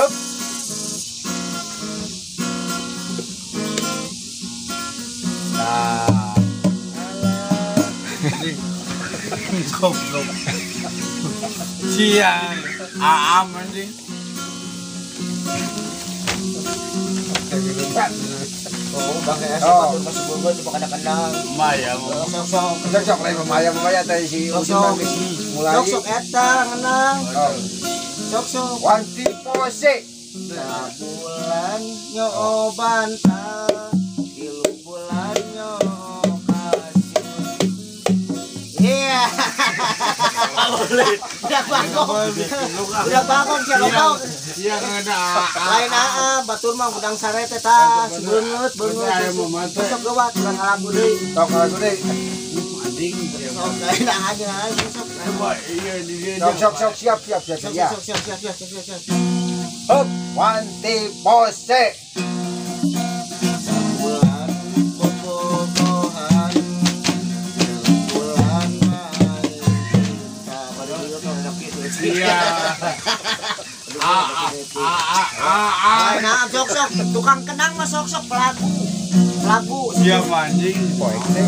Hup. Nah. Goblok. Siang. Aam anjing. Oh, bang ya, sepatu masuk bunga coba kadang-kadang. Maya mau. Sok lain Maya teh si Usman mulai. Sok eta ngenang. Sok. Wanti pose. Bulan nyoban tilu bulan nyokasih. Iya. Udah bangun siapa tau? Iya ngada. Lain batur mah gudang sarete tah beungeut besok geuat urang ngalagu deui. Tok lagu deui. Anjing. Sok lain aja sok. Coba iya di dia. Sok siap. Hup, wanti pose. Bulan bobogohan. Bulan main. Nah, pada dulu kan ada gitu. Iya. Nah, sok tukang kenang mah sok pelaku. Siap anjing. Poek teh.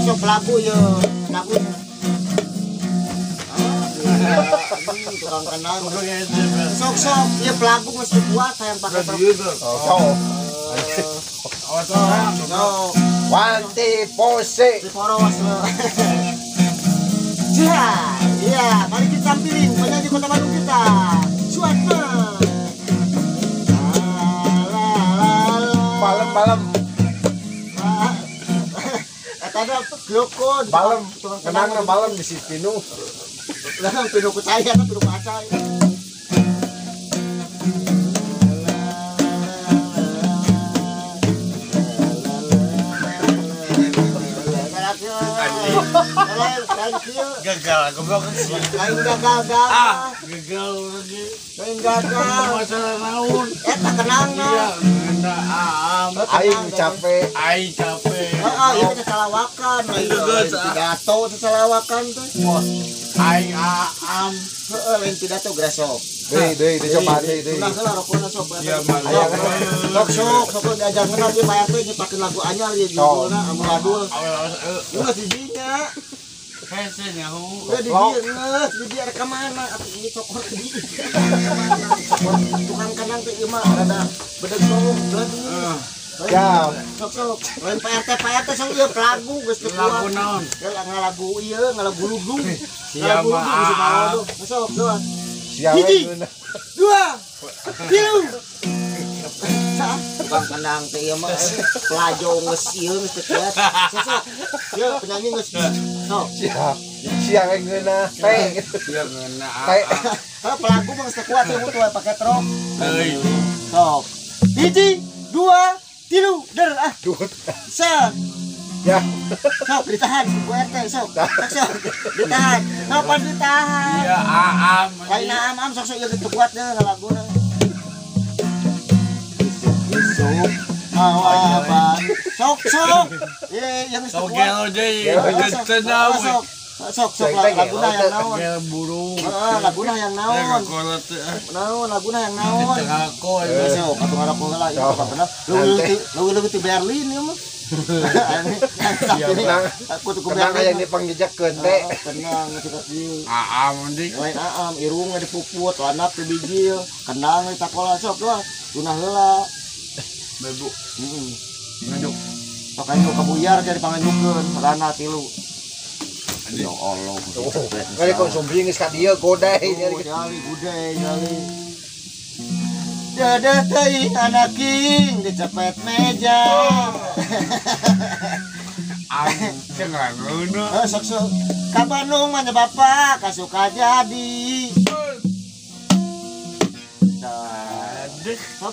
Sok pelaku ye, pelaku. Tukang kenang. Sok ye pelaku mesti kuat yang pakai Oh. sok. Wanti pose. Di poros. Iya, mari kita tampilin penyanyi Kota Bandung kita. Suatna. Malam. Ada glukon. Malam. Kenang malam di situ Pinu. Lah pinu kecaya pinu kacai. Gagal, goblok sih. Lain gagal. Gagal lagi. Lain gagal. Masalah naon? Eta kenang Iya, ngenda aam. Aing capek. Heeh, Itu teh salawakan. Pidato teh salawakan teh. Aing aam. Heeh, lain pidato grasok. Deui dicoba deui. Ulah heula rokona sok. Iya, mah. Sok diajar kenal dia bayar teh dipakeun lagu anyar ieu judulna amburadul. Geus didinya. Hese nyaho. Udah didieu di dia reka mana atuh ini cokor di. Tukang kanang teh ieu mah rada bedeg sok lagi. Ya, Sok. Lain PRT sok ieu pelagu geus teu kuat. lagu naon? Ngalagu ieu, ngalagu lugu. Siapa? Bisa bawa tuh. Sok, dua. Siapa Hiji. 2 3 Tukang kenang teh ieu mah pelajo geus ieu geus teu kuat. Sok. Ieu penyanyi geus. Sok. Siang ngeuna teh. Siang ngeuna. Pelagu mah geus teu kuat ieu tuh pakai trok. Euy. Sok. Hiji, 2 3 der Set. Ya. Sok ditahan Bu RT sok. Sok. Ditahan. Ngapa ditahan? Iya aam. Lain am sok ieu teu kuat deh ngalaguna. Awaban. Sok. Yang geus teu kuat. Sogel deui. Geus Sok laguna yang naon. Sogel burung. Heeh, laguna yang naon. Kolot. Laguna yang naon. Tengah ko. Sok atuh ngaroko heula ieu apa bener. Leuwih ti Berlin ieu mah. Aku tuh Kenang aya di pangjejekeun teh. Tenang cepat ieu. Aam anjing. Lain aam irungna dipuput, lanap teh bijil, kendang di takola sok doang. Tunah heula. Bebu. Heeh. Ngaduk. Makanya kabuyar jadi panganjukeun, rana tilu. Ya Allah. Kali konsumsi geus ka dieu godai. Nyali gudai nyali. Dadah teuing anak king dicepet meja. Anjing ngageuna. Sok. Ka Bandung mah bapak kasuka jadi.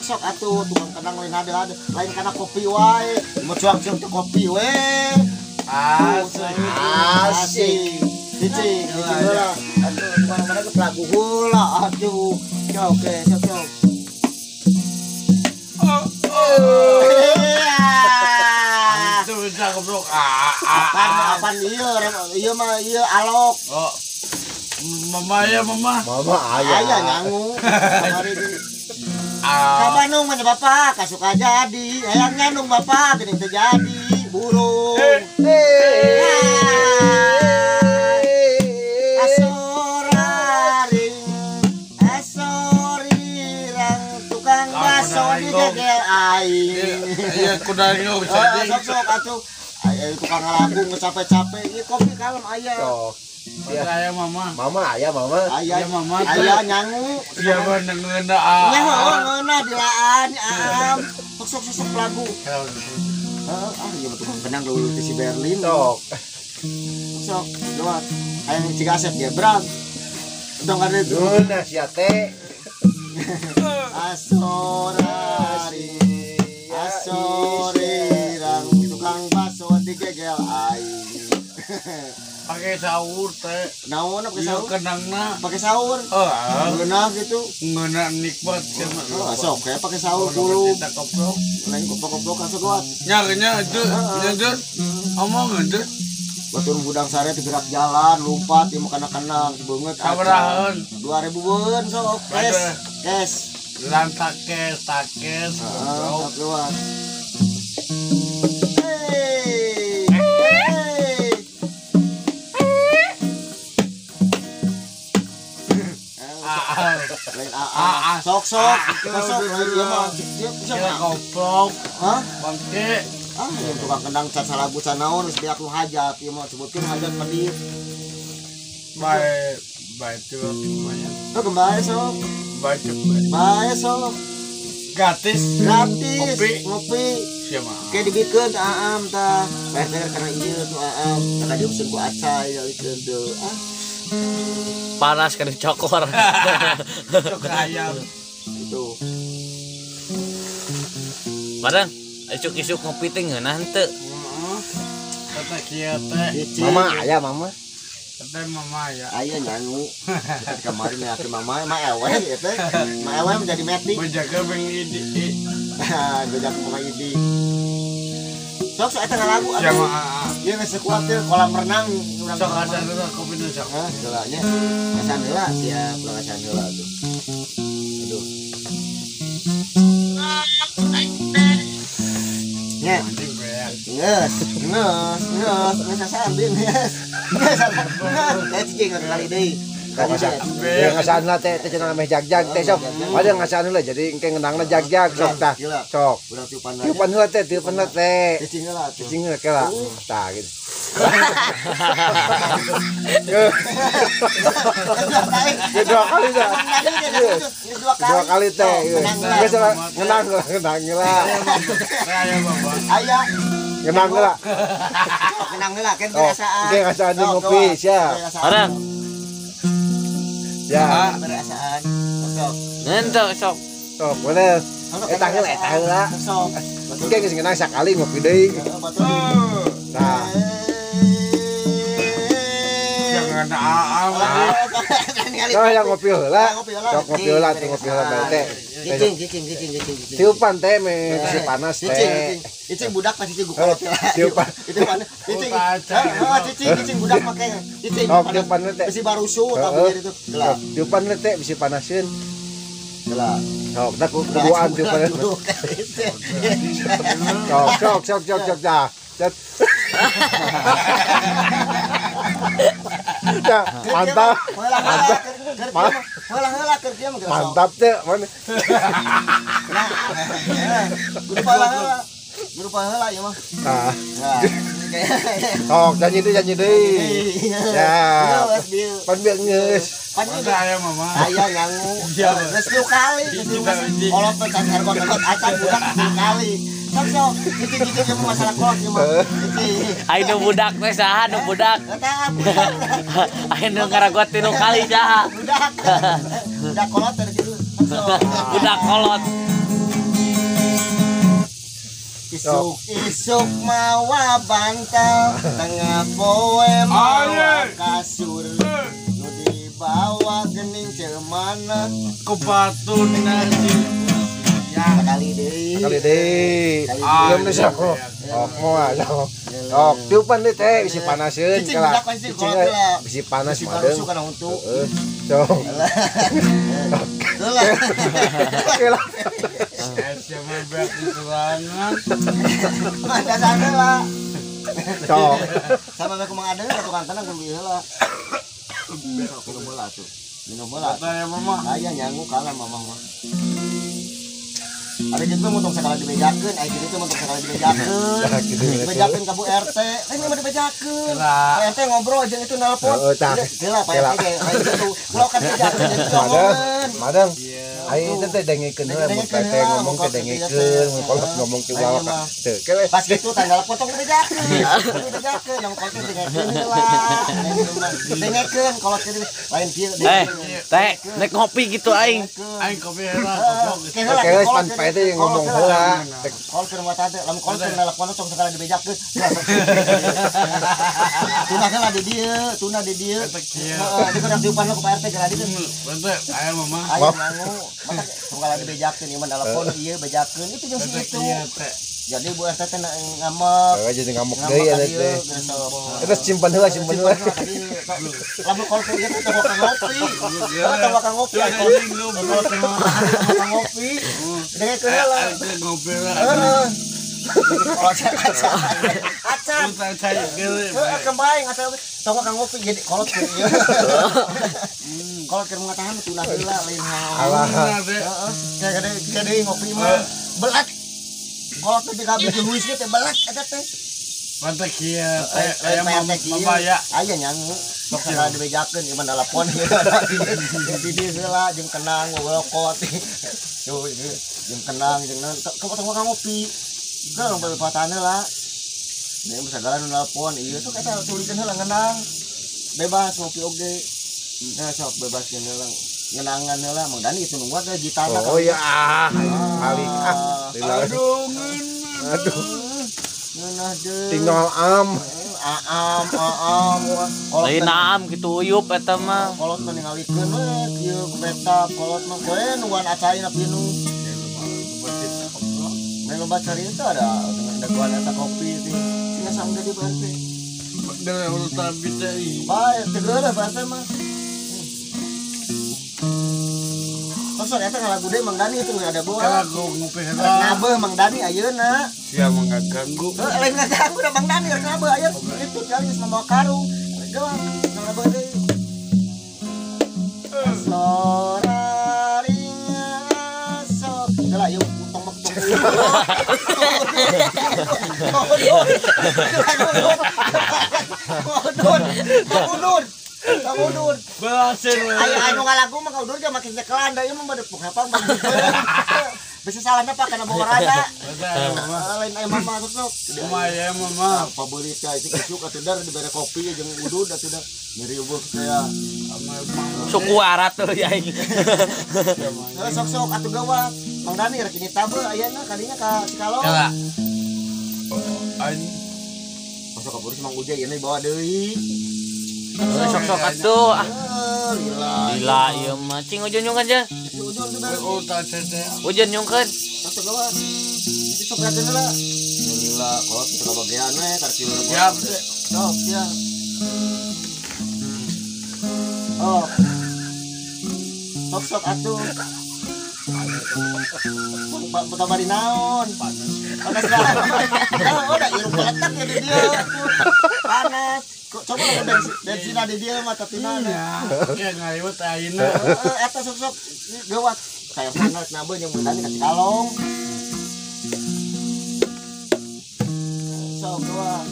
Sok atuh tukang kenang lain ada. Lain kana kopi wae. Mau cuang-cuang teh kopi we. Asik. Cicing heula. Atuh di mana-mana ke pelagu heula atuh. Oke, sok. Susah goblok. Apaan ieu mah ieu alok. Oh. Mama ya mama. Mama ayah. Ayah nyangu. Kamari di. Ka Bandung mah bapak kasuka jadi. Hayang nyandung bapak geuning teu jadi. Burung. Asorirang tukang baso di gegel aing. Iya kudayo Sok atuh. Aya tukang ngalagung capek-capek. Ieu kopi kalem aya. Sok. Saya mama. Mama ayah mama. Aya Iya, Mama. aya nyangu. Iya bener ngeunda. Nya ngeuna dilaan am. Sok lagu. Iya betul benang dulu di si Berlin. Sok. Doang. Hayang Cigasep ya, Bram. Dong ada itu. Nuna siate. Asorirang tukang baso di gegel aing. Pakai sahur teh. Naon pakai Iya sahur? kenangna. Pakai sahur. Ngeunah gitu. Ngeuna nikmat sama. Sok kayak pakai sahur dulu. Kita koprok. Lain goblok-goblok kasih gua. Nya itu. Omong itu. Batur budang sare gerak jalan, lompat ieu kana-kana beungeut. Sabarahan. 2000 beun sok. Kes. Lantakes, takes. Keluar. Sok ieu mah Kira koprok. Hah? Bangke. Yang tukang kendang can salagu can naon geus biak lu hajat ieu mah sebutkeun hajat pedih. Baik itu lumayan. Kembali sok. Bae sok. Gratis. Ngopi. Siapa? Kayak dibikeun teh aam tah. Bayar karena ieu tuh aam. Tah diusun ku acai dalikeun teu. Panas kan cokor. Cok ayam. Itu. Padahal isuk-isuk ngopi teh ngeunah henteu. Kata kieu teh. Mama ayah mama. Kata mama ya. Aya nyangu. Kemarin ya mama ewe ya teh. Ma ewe menjadi metik. Menjaga mengidi. Bejak pemain idi. Sok eta lagu Siapa? atuh. Ieu geus sekuat teh kolam renang urang. Sok asan dulu kopi nu sok. Hah, heula nya. Asan heula siap, asan heula tuh. Aduh. Nya, Anjing beak. geus sambil geus. Geus cicing kali deui. Kali deui. Yang ngasanna teh cenah meh jag-jag teh sok. Ada ngasan heula jadi engke ngendangna jag-jag sok tah. Sok. Urang tiupan Tiupan heula teh, tiupan heula teh. cicing heula tuh. Cicing heula kela. Tah gitu. Dua kali dah. Dua kali teh. Geus ngendang heula. Saya bapak. Aya Ngendang heula. kenang heula kan Oh, perasaan. oke ngasaan di ngopi, siap. Padahal Ya, Perasaan. Sok. henteu sok. sok bener. Eta heula. Sok. Engke geus ngendang sakali ngopi deui. Nah, Jangan aam. nah yang ngopi heula. Sok ngopi heula teh ngopi heula bae teh. Cicing. Tiupan teh meh si panas teh. Cicing budak pasti cicing gua. Tiupan. Itu mana? Cicing budak make. Cicing. Oh, tiupan teh. Bisi barusu tapi itu. Gelah. Tiupan teh bisa panasin. Gelah. Sok dah kuduan tiupan. Sok dah. Cet. Ya, mantap. Heula kerja mah. Mantap teh. Mana? Berupa heula ya mah. Ah, Nah. sok janji deui. Ya. Pan bieu geus. Saya mama. Aya nyangu. Geus 10 kali. Kolot teh can harga kolot acan budak 10 kali. Sok. Cicing masalah kolot ieu mah. Ai nu budak teh saha nu budak? Eta budak. Ai nu ngaragot 3 kali saha? Budak kolot teh kitu. Budak kolot. Isuk mawa bantal tengah poe mawa kasur nu dibawa gening celmana Kepatun nasi. Ya. kali deui Kali deui. Kali Belum bisa. moal sok. Sok tiupan deui teh bisi panaseun Cicing kala. budak pasti Cicing kolot lah. bisi panas Si madeng. barusu kana untuk. Heeh. Sok. Lah. Kela. Siapa beak ituangan. Ada sana lah. Sok. Sama aku mengadeng tukang tenang kudu heula. Minum bola tuh. Minum bola. Katanya mama. Aya nyangu kalah mamah mah. Ada gitu mau tong sakala dibejakeun, aya gitu mau tong sakala dibejakeun. Bejakeun ka Bu RT. Ini mah dibejakeun. Pak RT ngobrol jeung itu nelpon. Heeh tah. Heula Pak RT ge aya gitu. Kalau kan bejakeun jadi ngomongin. Madang. Ayo teh dengengkeun heula mun teh ngomong teh dengengkeun, mun kolot ngomong ke bawah. Teu kewe. Pas gitu tanggal potong dibejakeun. Dibejakeun yang kolot dengengkeun heula. Dengengkeun kolot jadi lain kieu. Teh, nek ngopi gitu aing. Aing kopi heula. Oke wes pan pae teh ngomong heula. Kalau ke rumah tante, lamun kalau ke nelpon tong sekali dibejakeun. Tuna di dieu, tuna di dieu. Heeh, di kana diupan ku Pak RT geura dieu. Bentar, aya mama. Ayo ngangu, maka sekali dibejakeun ieu mah telepon ieu bejakeun itu jeung si itu. Jadi Bu RT teh ngamek. Heeh jadi ngamuk deui ya teh. Terus simpen heula simpen heula. Lamun kalau ke gitu teh bakal ngopi. Teh bakal ngopi. Bakal ngopi. Dengan heula. Ngopi lah. Heeh. Acan. Saya gele. Kembali ngasih toko kang ngopi jadi kolot ke ieu. Kolot ke mengatakan tuna heula lain hal. Heeh. Gede ngopi mah belat. Kolot teh kabeh jeung whisky teh belat eta teh. Mantap kieu. Aya mama ya. Aya nyangu. Sok sakala dibejakeun ieu mah telepon ieu. Di dieu heula jeung kenang ngolokot. Tuh jeung kenang jeung naon toko kang ngopi. Enggak orang berpatahnya lah. Ini bisa jalan nelpon. Iya tuh kata tulisan heula ngenang. Bebas ngopi oge. Nah sok bebas heula ngenangan heula Mang Dani itu nunggu ada gitarna. Oh ya balik Aduh. Aduh. Ngeunah deui. Tinggal am. Aam. Lain naam gitu uyup eta mah. Kolot mah ningalikeun we kieu ku betap kolot mah poe nuan acaina pinu. Main lomba cerita ada dengan daguan eta kopi itu. Singa sangga di Bante. Bener urut tapi teh. Bae tegeureuh Bante mah. Kosong eta ngalagu deui Mang Dani itu ada Kalau bola. aku ngopi Rek heula. nabeuh Mang Dani ayeuna. Siapa mengganggu? Lain ngaganggu da Mang Dani rek nabeuh aya itu kali geus membawa karung. Geus nabeuh deui. Sorarinya sok. Geula yuk tong Udun. Berhasil. Ayo anu ngalagu mah ka Udun ge makin cekelan da ieu mah bade pungapang bang. Bisa salahna pak kana bawa rada. Lain aya mama sok. Lumayan mama. Pabelit ka itu kisuk atuh dar dibere kopi jeung Udun atuh da. Nyeri eueuh saya. Suku arat tuh ya aing. Sok atuh gawat. Mang Dani rek ini tabeu ayeuna kadinya ka Cikalong. Kala. Aing Masuk ka Burus Mang Ujay ieu bawa deui. Sok-sok atuh. Lila. Gila ieu mah cing ujon nyungkeun aja. Udun tuh dah. oh tak teh. Ujon nyungkeun. Atuh gawat. Jadi sok liatin heula. Lila kalau kita bagian we karki Siap. Sok ya. Oh. Sok atuh. Batamari naon? Panas lah. Oh, udah irung letak ya di dia. Panas. Coba kalau bensin di dia mah tapi nana. Ya ngaliwat ayeuna. Eta sok gawat. Kayak panas nabe yang Dani kasih kalong. Sok gawat.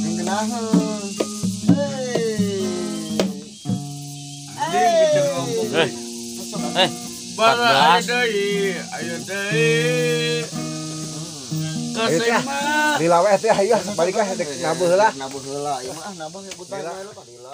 Tinggenaheun. Bara ayo deui. Kasih mah. Lila we teh ayo balik we dek nabuh heula. Nabuh heula. Ya mah nabuh ya buta heula.